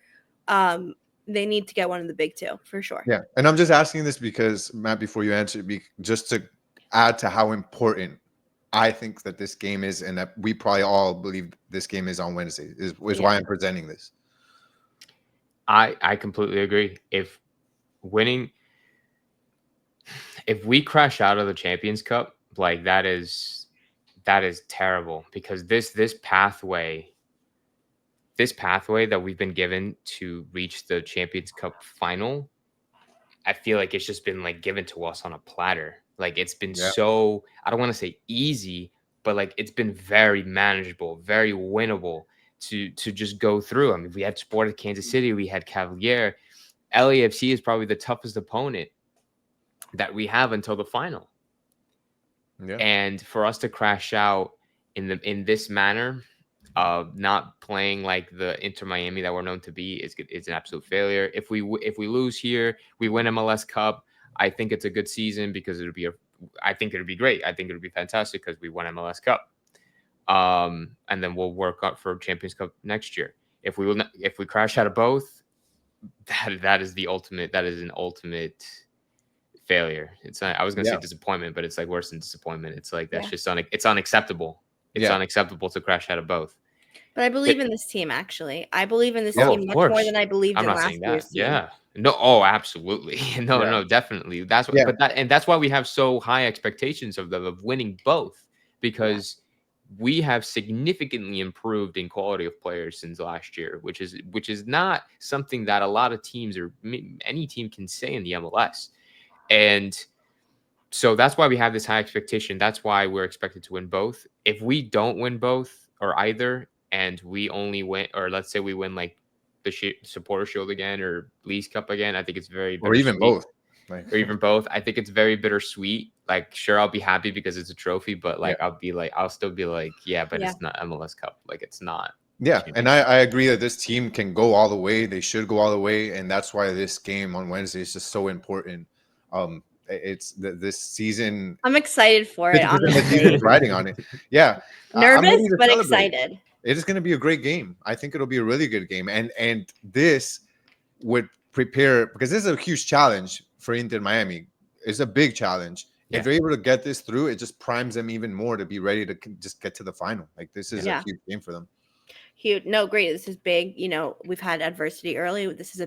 they need to get one of the big two for sure. Yeah. And I'm just asking this because, Matt, before you answer, just to add to how important I think that this game is, and that we probably all believe this game is on Wednesday, is why I'm presenting this. I completely agree. If we crash out of the Champions Cup, like that is terrible, because this pathway that we've been given to reach the Champions Cup final, I feel like it's just been like given to us on a platter. Like it's been so, I don't want to say easy, but like it's been very manageable, very winnable to just go through. I mean, we had Sporting Kansas City, we had Cavalier. LAFC is probably the toughest opponent that we have until the final. Yeah. And for us to crash out in this manner, not playing like the Inter Miami that we're known to be, is an absolute failure. If we lose here, we win MLS Cup, I think it's a good season because I think it'll be great. I think it'll be fantastic because we won MLS Cup. And then we'll work out for Champions Cup next year. If we crash out of both, that is an ultimate failure. It's not, I was going to say disappointment, but it's like worse than disappointment. It's like that's just it's unacceptable. It's unacceptable to crash out of both. But I believe in this team, actually. I believe in this team much more than I believed in last year's team. Yeah. No, oh, absolutely. No, definitely. That's what, that's why we have so high expectations of winning both, because we have significantly improved in quality of players since last year, which is not something that a lot of teams or any team can say in the MLS. And so that's why we have this high expectation. That's why we're expected to win both. If we don't win both or either, and we only win, or let's say we win like the Supporter Shield again or League Cup again, I think it's very or even both. Or even both. I think it's very bittersweet. Like, sure, I'll be happy because it's a trophy, but like I'll still be like, but it's not MLS Cup. Like, it's not. Yeah, and I agree that this team can go all the way. They should go all the way, and that's why this game on Wednesday is just so important. It's this season. I'm excited for it. Honestly, riding on it. Yeah, nervous but excited. It is going to be a great game. I think it'll be a really good game, and this would prepare, because this is a huge challenge for Inter Miami. It's a big challenge. Yeah. If they're able to get this through, it just primes them even more to be ready to just get to the final. Like, this is a huge game for them. Huge. No, great. This is big. You know, we've had adversity early. This is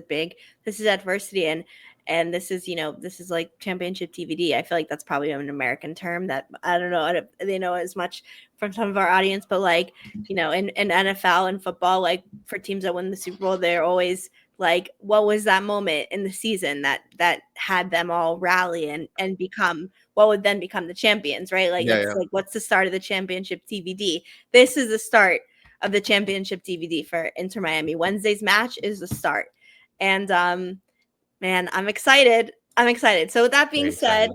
adversity, and this is like championship DVD. I feel like that's probably an American term that I don't know. They know as much from some of our audience, but like, in NFL and football, like for teams that win the Super Bowl, they're always like, what was that moment in the season that had them all rally and become what would then become the champions, right? Like, like, what's the start of the championship DVD? This is the start of the championship DVD for Inter Miami. Wednesday's match is the start. And man, I'm excited. So with that being said,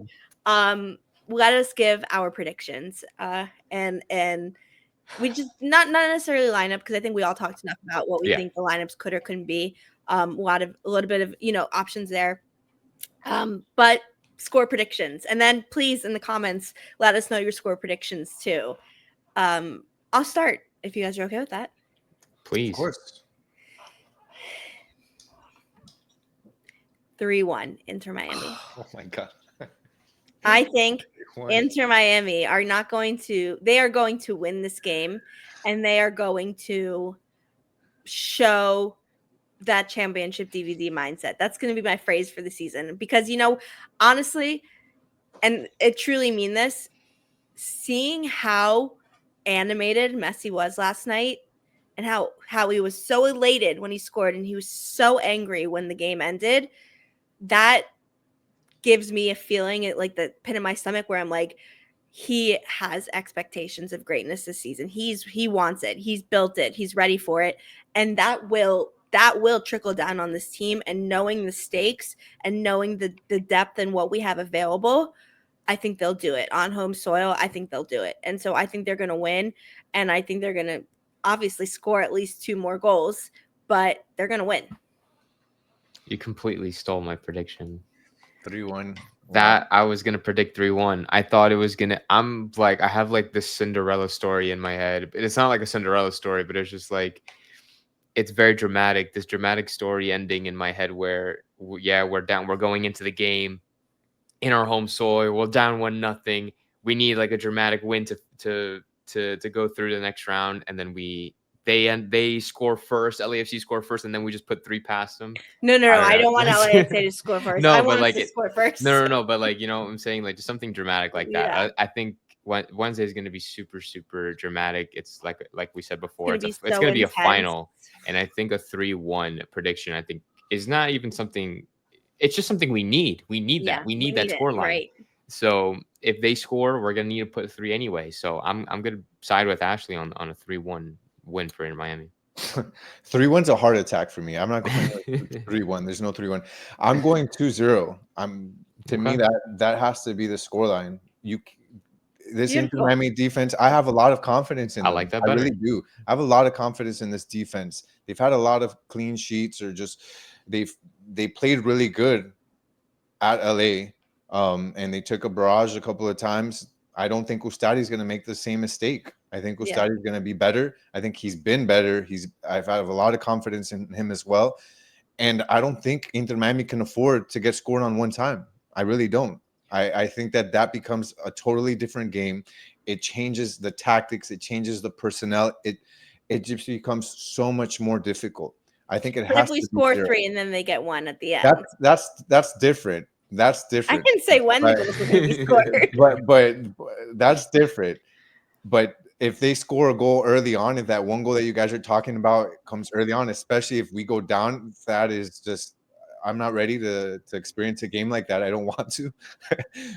let us give our predictions. And We just not necessarily lineup, because I think we all talked enough about what we Yeah. think the lineups could or couldn't be. A little bit of options there. But score predictions, and then please in the comments let us know your score predictions too. I'll start if you guys are okay with that. Please. Of course. 3-1 Inter Miami. Oh my god. I think 3-1. Inter Miami are going to win this game, and they are going to show that championship DVD mindset. That's going to be my phrase for the season, because honestly, and I truly mean this, seeing how animated Messi was last night, and how he was so elated when he scored, and he was so angry when the game ended, that gives me a feeling, like the pit in my stomach, where I'm like, he has expectations of greatness this season. He wants it. He's built it. He's ready for it. And that will trickle down on this team, and knowing the stakes and knowing the depth and what we have available, I think they'll do it on home soil. I think they'll do it. And so I think they're going to win, and I think they're going to obviously score at least 2 more goals, but they're going to win. You completely stole my prediction. 3-1. That I was gonna predict 3-1. I thought it was gonna. I'm like, I have like this Cinderella story in my head. It's not like a Cinderella story, but it's just like, it's very dramatic. This dramatic story ending in my head where, we're down. We're going into the game in our home soil. We're down 1-0. We need like a dramatic win to go through the next round, and then they score first. LAFC score first, and then we just put 3 past them. No, I don't want LAFC to score first. No, I but want like us to score first. No, but like, what I'm saying, like just something dramatic like that. Yeah. I think Wednesday is going to be super, super dramatic. It's like we said before, it's so going to be a intense. final, and I think a 3-1 prediction, I think, is not even something. It's just something we need. We need that. We need that score line. Right. So if they score, we're going to need to put 3 anyway. So I'm going to side with Ashley on a 3-1 win for Inter Miami. 3-1's a heart attack for me. I'm not going 3-1. There's no 3-1. I'm going 2-0. To me that has to be the scoreline. This Inter Miami defense, I have a lot of confidence in them. I like that better. I really do. I have a lot of confidence in this defense. They've had a lot of clean sheets, or just they played really good at LA. And they took a barrage a couple of times. I don't think Ustadi is going to make the same mistake. I think Ustadi is going to be better. I think he's been better. I have a lot of confidence in him as well. And I don't think Inter Miami can afford to get scored on one time. I really don't. I think that becomes a totally different game. It changes the tactics. It changes the personnel. It just becomes so much more difficult. I think it has to. If we score 3 and then they get 1 at the end, that's different. That's different. I can say when the goals are going to be scored. But that's different. But if they score a goal early on, if that one goal that you guys are talking about comes early on, especially if we go down, that is just, I'm not ready to experience a game like that. I don't want to.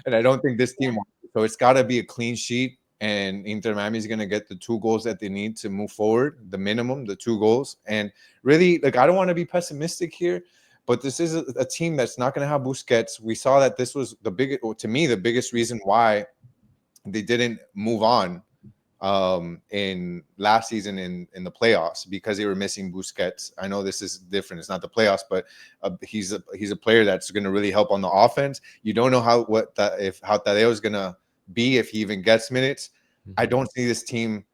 And I don't think this team wants to. So it's got to be a clean sheet, and Inter Miami is going to get the 2 goals that they need to move forward, the minimum, the 2 goals. And really, like, I don't want to be pessimistic here, but this is a team that's not going to have Busquets. We saw that this was the biggest reason why they didn't move on in last season in the playoffs, because they were missing Busquets. I know this is different. It's not the playoffs, but he's a player that's going to really help on the offense. You don't know how Tadeo is going to be if he even gets minutes. I don't see this team.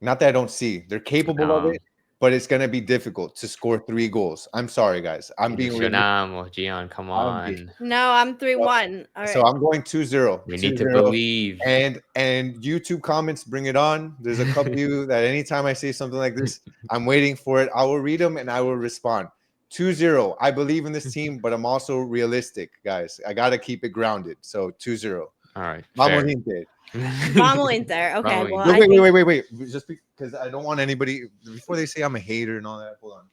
Not that I don't see. They're capable of it, but it's going to be difficult to score 3 goals. I'm sorry, guys. I'm being Gian, come on. No, I'm 3-1. All right. So I'm going 2-0. We need to believe. And YouTube comments, bring it on. There's a couple of you that anytime I say something like this, I'm waiting for it. I will read them and I will respond. 2-0. I believe in this team, but I'm also realistic, guys. I got to keep it grounded. So 2-0. All right. Vamos Inter. Okay. Well, wait. Just because I don't want anybody, before they say I'm a hater and all that. Hold on.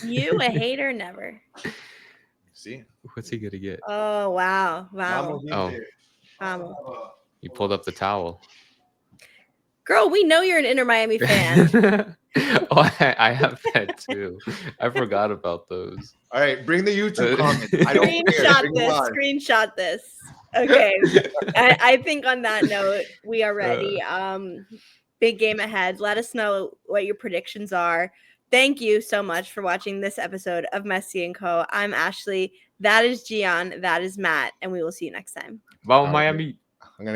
You a hater? Never. See? What's he gonna get? Oh wow. You pulled up the towel. Girl, we know you're an Inter Miami fan. I have that too. I forgot about those. All right, bring the YouTube comments. Screenshot this. Okay. I think on that note, we are ready. Big game ahead. Let us know what your predictions are. Thank you so much for watching this episode of Messi and Co. I'm Ashley. That is Gian. That is Matt. And we will see you next time. Vamos Miami. I'm gonna get